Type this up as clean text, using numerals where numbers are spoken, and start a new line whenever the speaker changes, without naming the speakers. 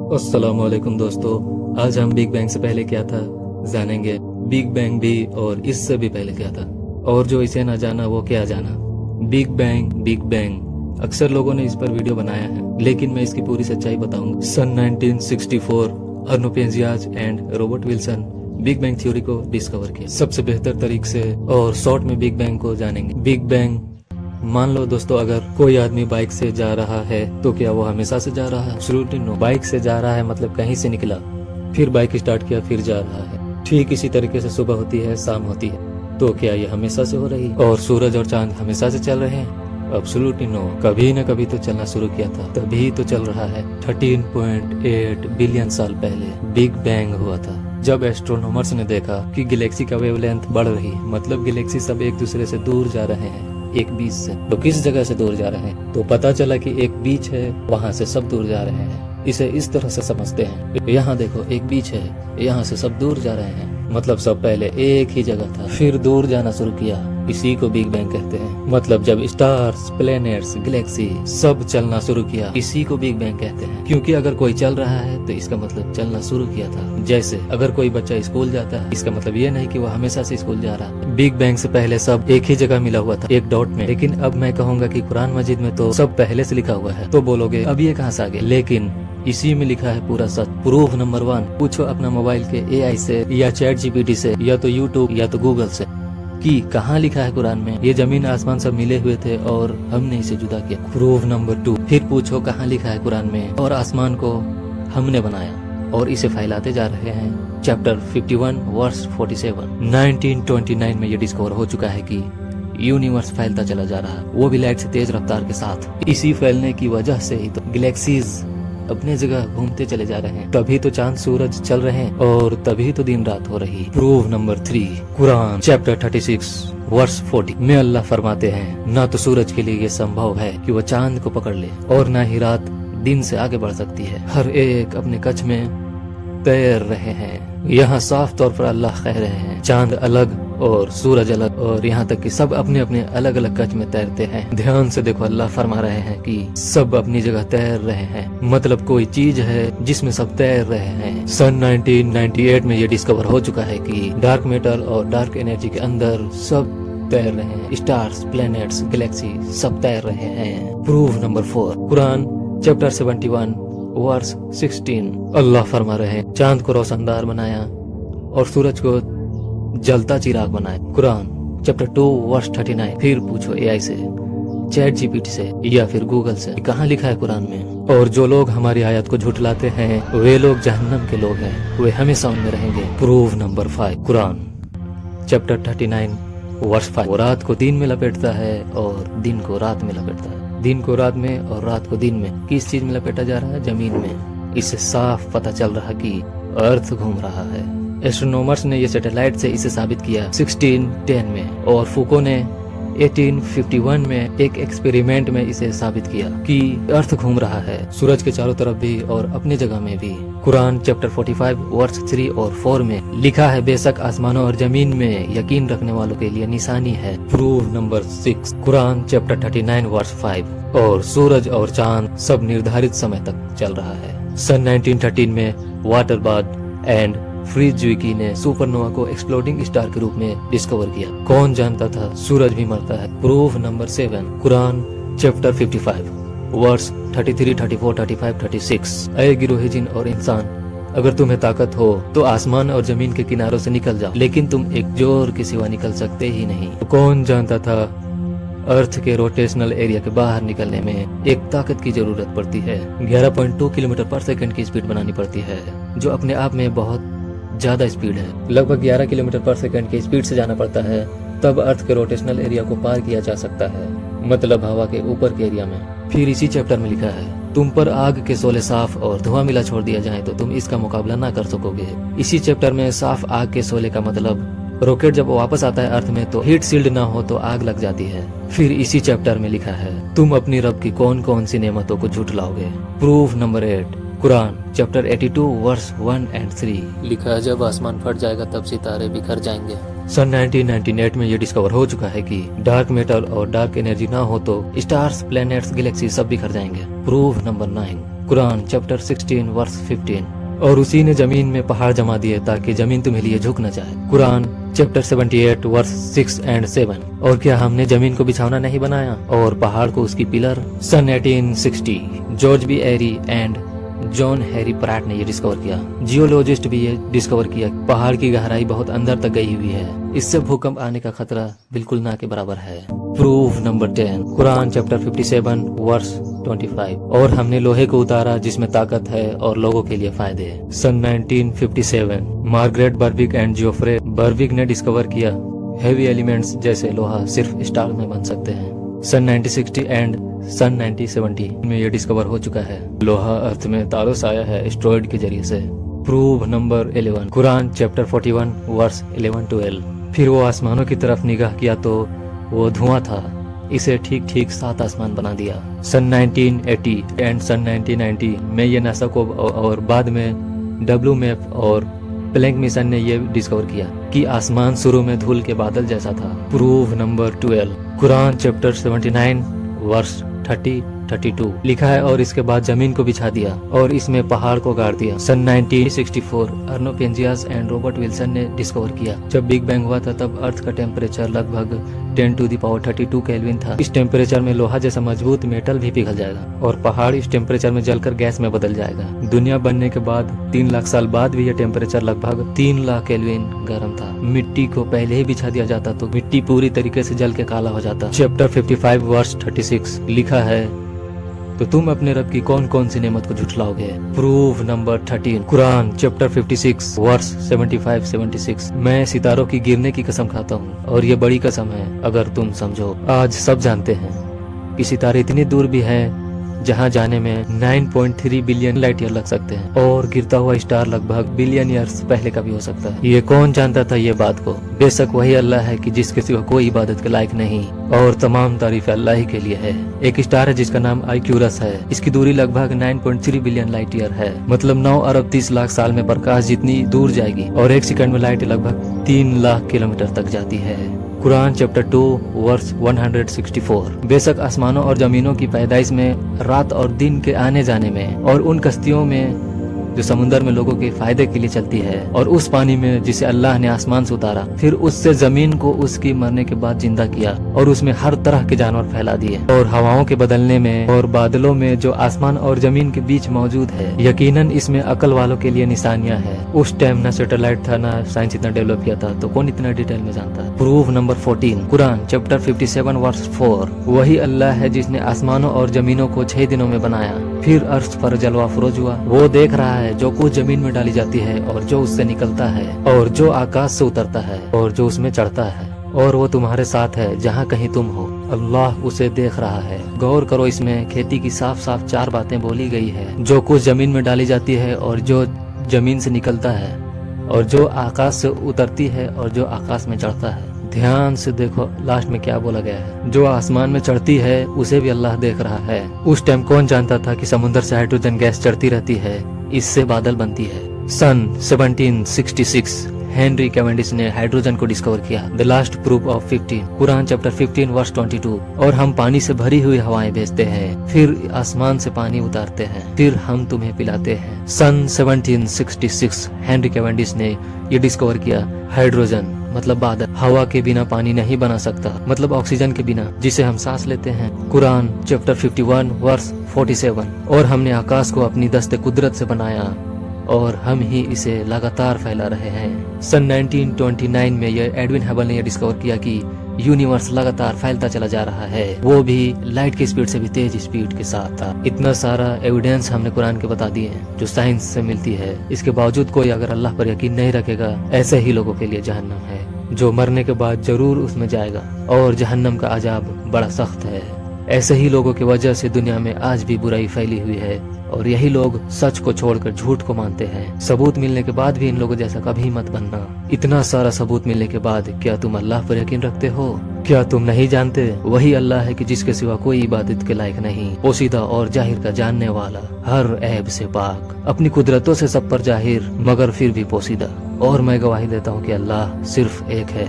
अस्सलाम वालेकुम दोस्तों, आज हम बिग बैंग से पहले क्या था जानेंगे। बिग बैंग भी और इससे भी पहले क्या था, और जो इसे ना जाना वो क्या जाना। बिग बैंग अक्सर लोगों ने इस पर वीडियो बनाया है, लेकिन मैं इसकी पूरी सच्चाई बताऊंगा। सन 1964 Arno Penzias and Robert Wilson big bang theory को डिस्कवर किया। सबसे बेहतर तरीके से और शॉर्ट में बिग बैंग को जानेंगे। बिग बैंग, मान लो दोस्तों, अगर कोई आदमी बाइक से जा रहा है तो क्या वो हमेशा से जा रहा है? Absolutely no. बाइक से जा रहा है मतलब कहीं से निकला, फिर बाइक स्टार्ट किया, फिर जा रहा है। ठीक इसी तरीके से सुबह होती है, शाम होती है, तो क्या ये हमेशा से हो रही? और सूरज और चांद हमेशा से चल रहे हैं? Absolutely no. कभी न कभी तो चलना शुरू किया था, तभी तो चल रहा है। 13.8 बिलियन साल पहले बिग बैंग हुआ था, जब एस्ट्रोनॉमर्स ने देखा कि गैलेक्सी का वेवलेंथ बढ़ रही है, मतलब गैलेक्सी सब एक दूसरे से दूर जा रहे हैं एक बीच से। तो किस जगह से दूर जा रहे हैं? तो पता चला कि एक बीच है, वहाँ से सब दूर जा रहे हैं। इसे इस तरह से समझते हैं, यहाँ देखो एक बीच है, यहाँ से सब दूर जा रहे हैं, मतलब सब पहले एक ही जगह था, फिर दूर जाना शुरू किया। इसी को बिग बैंग कहते हैं। मतलब जब स्टार्स, प्लैनेट्स, गैलेक्सी सब चलना शुरू किया, इसी को बिग बैंग कहते हैं। क्योंकि अगर कोई चल रहा है तो इसका मतलब चलना शुरू किया था। जैसे अगर कोई बच्चा स्कूल जाता है, इसका मतलब ये नहीं कि वो हमेशा से स्कूल जा रहा है। बिग बैंग से पहले सब एक ही जगह मिला हुआ था, एक डॉट में। लेकिन अब मैं कहूँगा कि कुरान मजीद में तो सब पहले से लिखा हुआ है। तो बोलोगे अब ये कहाँ से आ गया? लेकिन इसी में लिखा है पूरा सच। प्रूफ नंबर 1, पूछो अपना मोबाइल के AI से या चैट GPT से या तो यूट्यूब या तो गूगल से कि कहाँ लिखा है कुरान में ये जमीन आसमान सब मिले हुए थे और हमने इसे जुदा किया। प्रूफ नंबर 2, फिर पूछो कहाँ लिखा है कुरान में और आसमान को हमने बनाया और इसे फैलाते जा रहे हैं। Chapter 51 verse 47। 1929 में ये डिस्कवर हो चुका है कि यूनिवर्स फैलता चला जा रहा है, वो भी लाइट से तेज रफ्तार के साथ। इसी फैलने की वजह से ही तो गैलेक्सीज अपने जगह घूमते चले जा रहे हैं, तभी तो चांद सूरज चल रहे हैं और तभी तो दिन रात हो रही। Proof number 3, Quran chapter 36 verse 40 में अल्लाह फरमाते हैं, ना तो सूरज के लिए ये संभव है कि वो चांद को पकड़ ले और ना ही रात दिन से आगे बढ़ सकती है। हर एक अपने कच में तैर रहे हैं। यहाँ साफ तौर पर अल्लाह कह रहे हैं, चांद अलग और सूरज अलग, और यहाँ तक कि सब अपने अपने अलग अलग कच में तैरते हैं। ध्यान से देखो, अल्लाह फरमा रहे हैं कि सब अपनी जगह तैर रहे हैं, मतलब कोई चीज है जिसमें सब तैर रहे हैं। सन 1998 में ये डिस्कवर हो चुका है कि डार्क मैटर और डार्क एनर्जी के अंदर सब तैर रहे हैं। स्टार्स, प्लैनेट्स, गैलेक्सी सब तैर रहे हैं। Proof number 4, Quran chapter 71 verse 16। Allah फरमा रहे हैं, चांद को रोशनदार बनाया और सूरज को जलता चिराग बनाया। Quran chapter 2 verse 39। फिर पूछो AI से, चैट GPT से या फिर गूगल से, कहाँ लिखा है कुरान में? और जो लोग हमारी आयत को झुठलाते हैं वे लोग जहन्नम के लोग हैं, वे हमेशा उनमें रहेंगे। Proof number 5, Quran chapter 39 verse 5। वो रात को दिन में लपेटता है और दिन को रात में लपेटता है। दिन को रात में और रात को दिन में। किस चीज में लपेटा जा रहा है? जमीन में। इससे साफ पता चल रहा कि अर्थ घूम रहा है। एस्ट्रोनॉमर्स ने ये सैटेलाइट से इसे साबित किया 1610 में, और फूको ने 1851 में एक एक्सपेरिमेंट में इसे साबित किया कि अर्थ घूम रहा है सूरज के चारों तरफ भी और अपनी जगह में भी। कुरान चैप्टर 45 वर्स 3 और 4 में लिखा है, बेशक आसमानों और जमीन में यकीन रखने वालों के लिए निशानी है। Proof number 6, Quran chapter 39 verse 5। और सूरज और चांद सब निर्धारित समय तक चल रहा है। सन 1913 में वाटर बाथ एंड फ्रीजुइकी ने सुपरनोवा को एक्सप्लोडिंग स्टार के रूप में डिस्कवर किया। कौन जानता था सूरज भी मरता है। Proof number 7, Quran chapter 55 verse 33, 34, 35, 36। अय गिरोह जिन और इंसान, अगर तुम्हें ताकत हो तो आसमान और जमीन के किनारों से निकल जाओ, लेकिन तुम एक जोर के सिवा निकल सकते ही नहीं। तो कौन जानता था अर्थ के रोटेशनल एरिया के बाहर निकलने में एक ताकत की जरूरत पड़ती है। 11.2 किलोमीटर पर सेकंड की स्पीड बनानी पड़ती है, जो अपने आप में बहुत ज्यादा स्पीड है। लगभग 11 किलोमीटर पर सेकंड की स्पीड से जाना पड़ता है, तब अर्थ के रोटेशनल एरिया को पार किया जा सकता है, मतलब हवा के ऊपर के एरिया में। फिर इसी चैप्टर में लिखा है, तुम पर आग के शोले साफ और धुआं मिला छोड़ दिया जाए तो तुम इसका मुकाबला ना कर सकोगे। इसी चैप्टर में साफ आग के शोले का मतलब रॉकेट जब वापस आता है अर्थ में तो हीट शील्ड ना हो तो आग लग जाती है। फिर इसी चैप्टर में लिखा है, तुम अपनी रब की कौन कौन सी नेमतों को झुठलाओगे। Proof number 8, Quran chapter 82 verse 1 और 3। लिखा है, जब आसमान फट जाएगा तब सितारे बिखर जाएंगे। सन 1998 में ये डिस्कवर हो चुका है कि डार्क मैटर और डार्क एनर्जी ना हो तो स्टार्स, प्लैनेट्स, गैलेक्सी सब बिखर जाएंगे। Proof number 9, Quran chapter 16 verse 15। और उसी ने जमीन में पहाड़ जमा दिए ताकि जमीन तुम्हें लिए झुक न जाए। Quran chapter 78 verse 6 and 7। और क्या हमने जमीन को बिछौना नहीं बनाया और पहाड़ को उसकी पिलर। सन 1860 George B Airy and John Harry Pratt ने ये डिस्कवर किया। जियोलॉजिस्ट भी ये डिस्कवर किया पहाड़ की गहराई बहुत अंदर तक गई हुई है, इससे भूकंप आने का खतरा बिल्कुल ना के बराबर है। Proof number 10 Quran chapter 57 verse 25। और हमने लोहे को उतारा जिसमें ताकत है और लोगों के लिए फायदे। सन 1957 मार्गरेट बर्विक एंड जियोफ्रे बर्विक ने डिस्कवर किया हेवी एलिमेंट्स जैसे लोहा सिर्फ स्टार में बन सकते हैं। सन 1960 एंड सन 1970 में यह डिस्कवर हो चुका है लोहा अर्थ में तारोस आया है एस्ट्रॉइड के जरिए से। Proof number 11 Quran chapter 41 verse 11-12। फिर वो आसमानों की तरफ निगाह किया तो वो धुआं था, इसे ठीक ठीक 7 आसमान बना दिया। सन 1980 एंड सन 1990 में ये नासा को और बाद में WMAP और प्लैंक मिशन ने ये डिस्कवर किया कि आसमान शुरू में धूल के बादल जैसा था। Proof number 12 Quran chapter 79 verse 30-32 लिखा है और इसके बाद जमीन को बिछा दिया और इसमें पहाड़ को गाड़ दिया। सन 1964 अर्नो पेंजियास एंड रॉबर्ट विल्सन ने डिस्कवर किया जब बिग बैंग हुआ था तब अर्थ का टेम्परेचर लगभग 10⁻32 केल्विन था। इस टेम्परेचर में लोहा जैसा मजबूत मेटल भी पिघल जाएगा और पहाड़ इस टेम्परेचर में जलकर गैस में बदल जाएगा। दुनिया बनने के बाद 3 लाख साल बाद भी यह टेम्परेचर लगभग 3 लाख केल्विन गर्म था। मिट्टी को पहले ही बिछा दिया जाता तो मिट्टी पूरी तरीके से जल के काला हो जाता। चैप्टर 55 वर्स 36 लिखा है तो तुम अपने रब की कौन कौन सी नेमत को झुठलाओगे। Proof number 13 Quran chapter 56 verse 75-76 मैं सितारों की गिरने की कसम खाता हूँ और ये बड़ी कसम है अगर तुम समझो। आज सब जानते हैं कि सितारे इतनी दूर भी हैं जहाँ जाने में 9.3 बिलियन लाइट ईयर लग सकते हैं और गिरता हुआ स्टार लगभग बिलियन ईयर्स पहले का भी हो सकता है। ये कौन जानता था ये बात को। बेशक वही अल्लाह है कि जिसके सिवा कोई इबादत के लायक नहीं और तमाम तारीफ अल्लाह ही के लिए है। एक स्टार है जिसका नाम आइक्यूरस है। इसकी दूरी लगभग 9.3 बिलियन लाइट ईयर है, मतलब 9 अरब 30 लाख साल में प्रकाश जितनी दूर जाएगी और 1 सेकंड में लाइट लगभग 3 लाख किलोमीटर तक जाती है। कुरान चैप्टर 2 वर्स 164 बेशक आसमानों और जमीनों की पैदाइश में, रात और दिन के आने जाने में और उन कश्तियों में जो समुद्र में लोगों के फायदे के लिए चलती है और उस पानी में जिसे अल्लाह ने आसमान से उतारा फिर उससे जमीन को उसकी मरने के बाद जिंदा किया और उसमें हर तरह के जानवर फैला दिए और हवाओं के बदलने में और बादलों में जो आसमान और जमीन के बीच मौजूद है। यकीनन इसमें अकल वालों के लिए निशानियां है। उस टाइम ना सैटेलाइट था ना साइंस इतना डेवलप किया था तो कौन इतना डिटेल में जानता। Proof number 14 Quran chapter 57 verse 4 वही अल्लाह है जिसने आसमानों और जमीनों को 6 दिनों में बनाया फिर अर्श पर जलवा अफरोज हुआ। वो देख रहा है जो कुछ जमीन में डाली जाती है और जो उससे निकलता है और जो आकाश से उतरता है और जो उसमें चढ़ता है और वो तुम्हारे साथ है जहाँ कहीं तुम हो। अल्लाह उसे देख रहा है। गौर करो इसमें खेती की साफ साफ 4 बातें बोली गई है, जो कुछ जमीन में डाली जाती है और जो जमीन से निकलता है और जो आकाश से उतरती है और जो आकाश में चढ़ता है। ध्यान से देखो लास्ट में क्या बोला गया है। जो आसमान में चढ़ती है उसे भी अल्लाह देख रहा है। उस टाइम कौन जानता था कि समुद्र से हाइड्रोजन गैस चढ़ती रहती है, इससे बादल बनती है। सन 1766 हेनरी कैवेंडिश ने हाइड्रोजन को डिस्कवर किया। The last proof of 15 Quran chapter 15 verse 22 और हम पानी से भरी हुई हवाएं भेजते हैं फिर आसमान से पानी उतारते हैं फिर हम तुम्हें पिलाते हैं। सन 1766 हेनरी कैवेंडिश ने ये डिस्कवर किया हाइड्रोजन मतलब बादल हवा के बिना पानी नहीं बना सकता, मतलब ऑक्सीजन के बिना जिसे हम सांस लेते हैं। कुरान चैप्टर 51 वर्स 47 और हमने आकाश को अपनी दस्ते कुदरत से बनाया और हम ही इसे लगातार फैला रहे हैं। सन 1929 में यह एडविन हबल ने यह डिस्कवर किया कि यूनिवर्स लगातार फैलता चला जा रहा है, वो भी लाइट की स्पीड से भी तेज स्पीड के साथ था। इतना सारा एविडेंस हमने कुरान के बता दिए हैं जो साइंस से मिलती है। इसके बावजूद कोई अगर अल्लाह पर यकीन नहीं रखेगा, ऐसे ही लोगों के लिए जहन्नम है जो मरने के बाद जरूर उसमें जाएगा और जहन्नम का अजाब बड़ा सख्त है। ऐसे ही लोगों की वजह से दुनिया में आज भी बुराई फैली हुई है और यही लोग सच को छोड़कर झूठ को मानते हैं। सबूत मिलने के बाद भी इन लोगों जैसा कभी मत बनना। इतना सारा सबूत मिलने के बाद क्या तुम अल्लाह पर यकीन रखते हो? क्या तुम नहीं जानते वही अल्लाह है कि जिसके सिवा कोई इबादत के लायक नहीं, पोसीदा और जाहिर का जानने वाला, हर ऐब से पाक, अपनी कुदरतों से सब पर जाहिर मगर फिर भी पोसीदा। और मैं गवाही देता हूँ कि अल्लाह सिर्फ एक है।